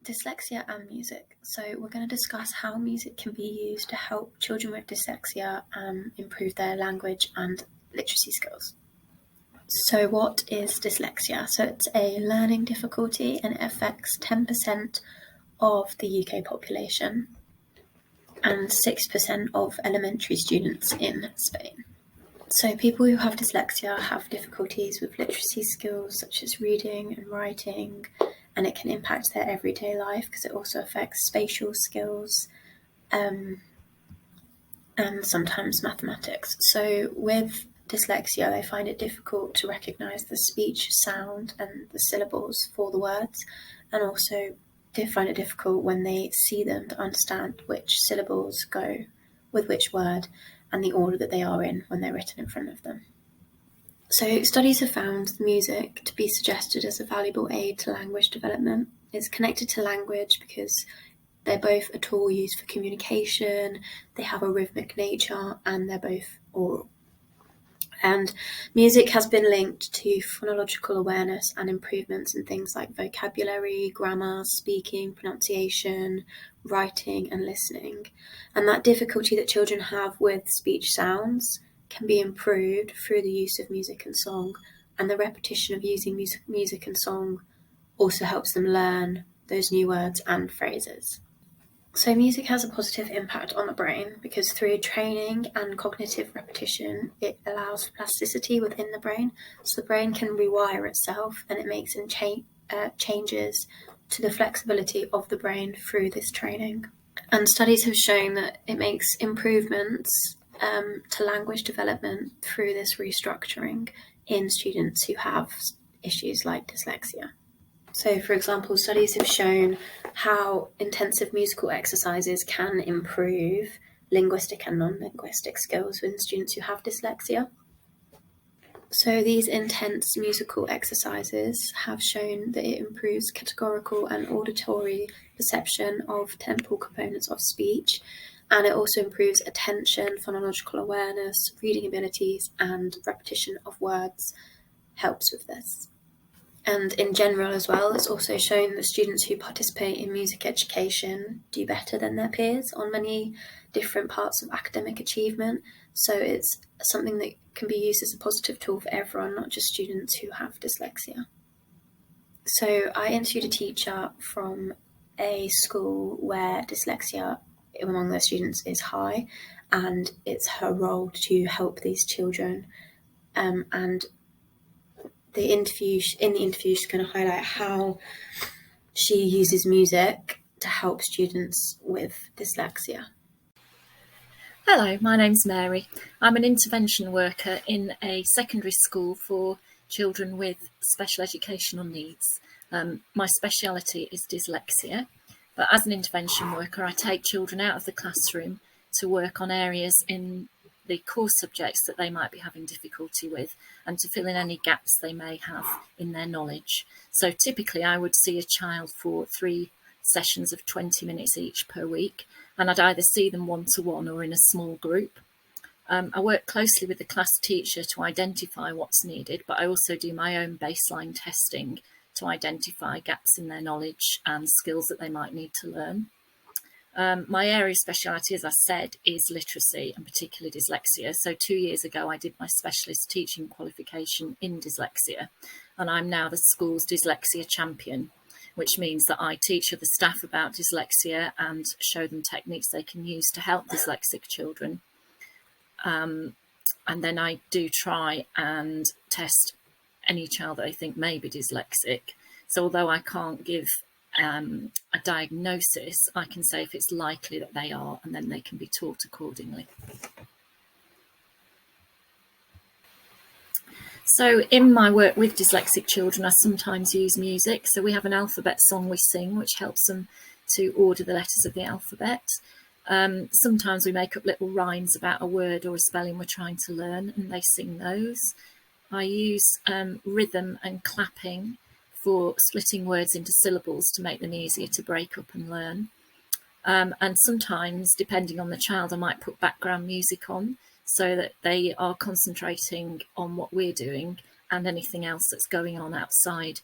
Dyslexia and music. So we're going to discuss how music can be used to help children with dyslexia improve their language and literacy skills. So what is dyslexia? So it's a learning difficulty and it affects 10% of the UK population and 6% of elementary students in Spain. So people who have dyslexia have difficulties with literacy skills such as reading and writing, and it can impact their everyday life because it also affects spatial skills and sometimes mathematics. So with dyslexia, they find it difficult to recognise the speech, sound and the syllables for the words, and also they find it difficult when they see them to understand which syllables go with which word and the order that they are in when they're written in front of them. So studies have found music to be suggested as a valuable aid to language development. It's connected to language because they're both a tool used for communication, they have a rhythmic nature, and they're both oral. And music has been linked to phonological awareness and improvements in things like vocabulary, grammar, speaking, pronunciation, writing, and listening. And that difficulty that children have with speech sounds can be improved through the use of music and song. And the repetition of using music and song also helps them learn those new words and phrases. So music has a positive impact on the brain because through training and cognitive repetition, it allows for plasticity within the brain. So the brain can rewire itself and it makes changes to the flexibility of the brain through this training. And studies have shown that it makes improvements to language development through this restructuring in students who have issues like dyslexia. So, for example, studies have shown how intensive musical exercises can improve linguistic and non-linguistic skills with students who have dyslexia. So these intense musical exercises have shown that it improves categorical and auditory perception of temporal components of speech, and it also improves attention, phonological awareness, reading abilities, and repetition of words helps with this. And in general as well, it's also shown that students who participate in music education do better than their peers on many different parts of academic achievement. So it's something that can be used as a positive tool for everyone, not just students who have dyslexia. So I interviewed a teacher from a school where dyslexia among their students is high, and it's her role to help these children. And in the interview, she's going to highlight how she uses music to help students with dyslexia. Hello, my name's Mary. I'm an intervention worker in a secondary school for children with special educational needs. My speciality is dyslexia, but as an intervention worker, I take children out of the classroom to work on areas in the core subjects that they might be having difficulty with and to fill in any gaps they may have in their knowledge. So typically I would see a child for 3 sessions of 20 minutes each per week, and I'd either see them one-to-one or in a small group. I work closely with the class teacher to identify what's needed, but I also do my own baseline testing to identify gaps in their knowledge and skills that they might need to learn. My area of speciality, as I said, is literacy and particularly dyslexia. So 2 years ago, I did my specialist teaching qualification in dyslexia, and I'm now the school's dyslexia champion, which means that I teach other staff about dyslexia and show them techniques they can use to help dyslexic children. And then I do try and test any child that I think may be dyslexic. So although I can't give a diagnosis, I can say if it's likely that they are, and then they can be taught accordingly. So in my work with dyslexic children, I sometimes use music. So we have an alphabet song we sing, which helps them to order the letters of the alphabet. Sometimes we make up little rhymes about a word or a spelling we're trying to learn, and they sing those. I use rhythm and clapping for splitting words into syllables to make them easier to break up and learn. And sometimes, depending on the child, I might put background music on so that they are concentrating on what we're doing and anything else that's going on outside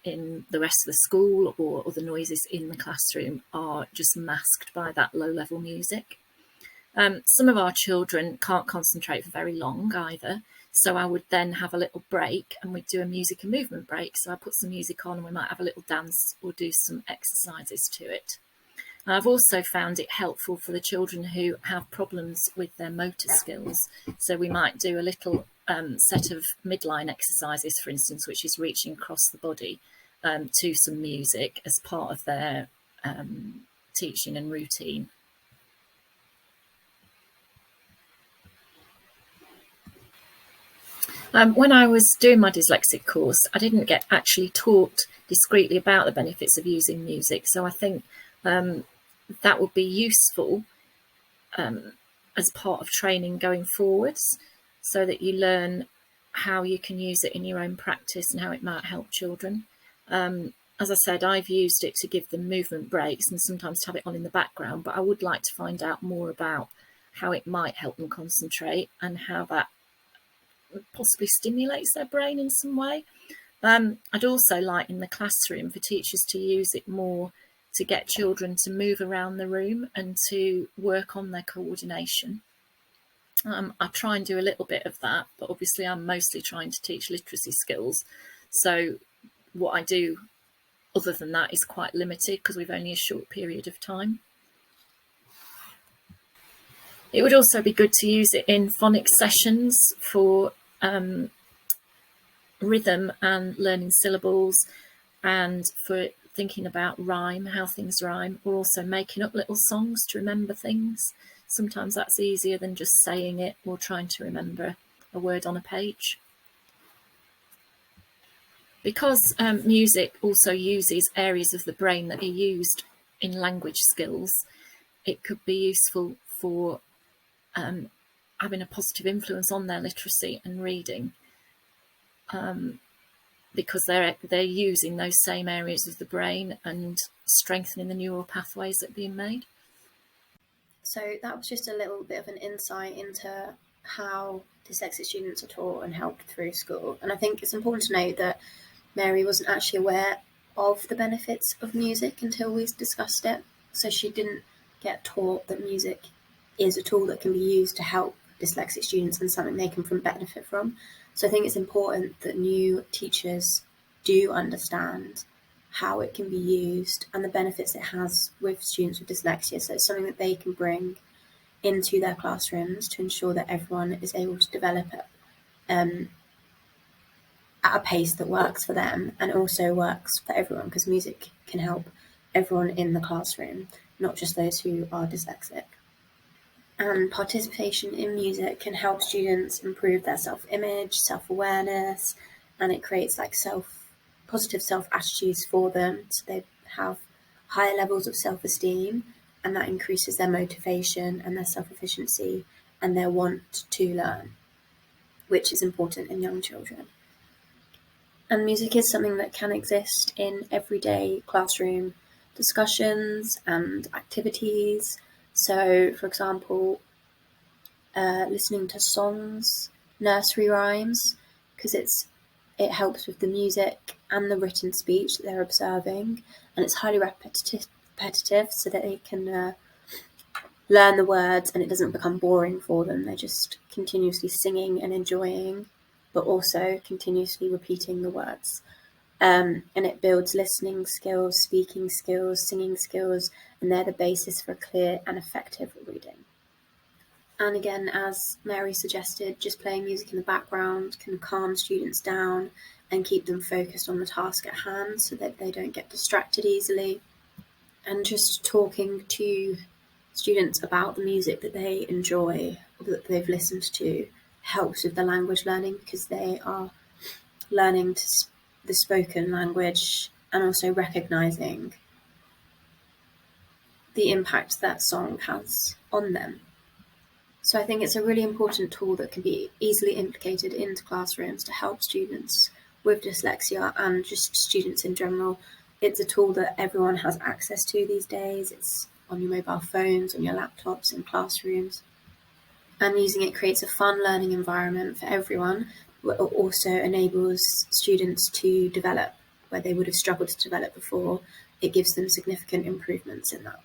in the rest of the school or other noises in the classroom are just masked by that low-level music. Some of our children can't concentrate for very long either, so I would then have a little break and we'd do a music and movement break. So I put some music on and we might have a little dance or do some exercises to it. And I've also found it helpful for the children who have problems with their motor skills. So we might do a little set of midline exercises, for instance, which is reaching across the body to some music as part of their teaching and routine. When I was doing my dyslexic course, I didn't get actually taught discreetly about the benefits of using music. So I think that would be useful as part of training going forwards, so that you learn how you can use it in your own practice and how it might help children. As I said, I've used it to give them movement breaks and sometimes to have it on in the background, but I would like to find out more about how it might help them concentrate and how that possibly stimulates their brain in some way. I'd also like in the classroom for teachers to use it more to get children to move around the room and to work on their coordination. I try and do a little bit of that, but obviously I'm mostly trying to teach literacy skills. So what I do other than that is quite limited because we've only a short period of time. It would also be good to use it in phonics sessions for rhythm and learning syllables, and for thinking about rhyme, how things rhyme, or also making up little songs to remember things. Sometimes that's easier than just saying it or trying to remember a word on a page. Because music also uses areas of the brain that are used in language skills, it could be useful for having a positive influence on their literacy and reading, because they're using those same areas of the brain and strengthening the neural pathways that are being made. So that was just a little bit of an insight into how dyslexic students are taught and helped through school. And I think it's important to note that Mary wasn't actually aware of the benefits of music until we discussed it. So she didn't get taught that music is a tool that can be used to help dyslexic students and something they can benefit from. So I think it's important that new teachers do understand how it can be used and the benefits it has with students with dyslexia. So it's something that they can bring into their classrooms to ensure that everyone is able to develop it at a pace that works for them and also works for everyone, because music can help everyone in the classroom, not just those who are dyslexic. And participation in music can help students improve their self-image, self-awareness, and it creates like positive self-attitudes for them, so they have higher levels of self-esteem, and that increases their motivation and their self-efficiency and their want to learn, which is important in young children. And music is something that can exist in everyday classroom discussions and activities. So, for example, listening to songs, nursery rhymes, because it helps with the music and the written speech that they're observing, and it's highly repetitive so that they can learn the words and it doesn't become boring for them. They're just continuously singing and enjoying, but also continuously repeating the words. And it builds listening skills, speaking skills, singing skills, and they're the basis for clear and effective reading. And again, as Mary suggested, just playing music in the background can calm students down and keep them focused on the task at hand so that they don't get distracted easily. And just talking to students about the music that they enjoy or that they've listened to helps with the language learning, because they are learning the spoken language and also recognising the impact that song has on them. So I think it's a really important tool that can be easily implicated into classrooms to help students with dyslexia and just students in general. It's a tool that everyone has access to these days. It's on your mobile phones, on your laptops, in classrooms. And using it creates a fun learning environment for everyone, but it also enables students to develop where they would have struggled to develop before, it gives them significant improvements in that.